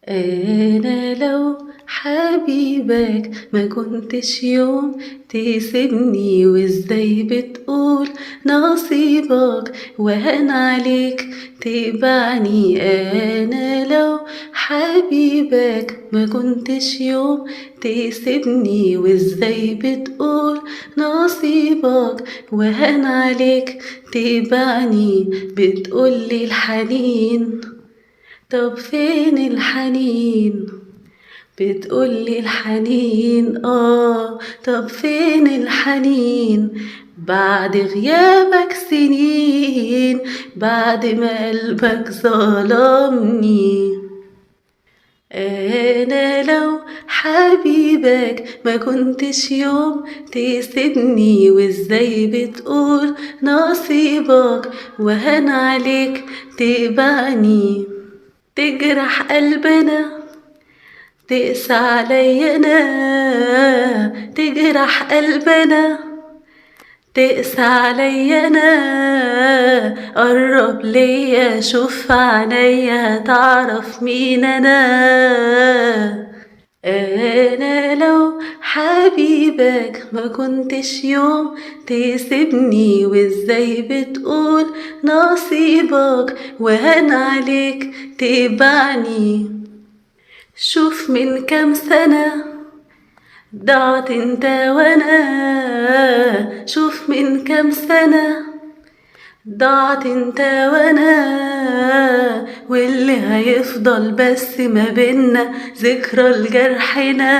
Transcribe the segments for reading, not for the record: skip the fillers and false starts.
أنا لو حبيبك ما كنتش يوم تسيبني، وازاي بتقول نصيبك وهان عليك تبعني. أنا لو حبيبك ما كنتش يوم تسيبني، وازاي بتقول نصيبك وهان عليك تبعني. بتقولي الحنين، طب فين الحنين؟ بتقولي الحنين طب فين الحنين؟ بعد غيابك سنين، بعد ما قلبك ظلمني. أنا لو حبيبك ما كنتش يوم تسيبني، وازاي بتقول نصيبك وهان عليك تبعني. تجرح قلبنا، تقسى عليا انا، تجرح قلبنا، تقسى عليا انا. قرب ليا شوف عينيا تعرف مين انا. أنا لو حبيبك ما كنتش يوم تسيبني، وازاي بتقول نصيبك وهان عليك تبعني. شوف من كام سنة ضعت انت وانا، شوف من كام سنة ضاعت انت وانا، واللي هيفضل بس ما بينا ذكرى لجرحنا.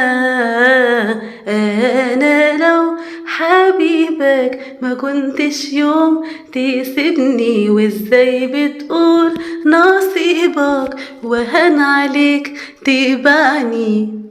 انا لو حبيبك ما كنتش يوم تسيبني، وازاي بتقول نصيبك وهان عليك تبعني.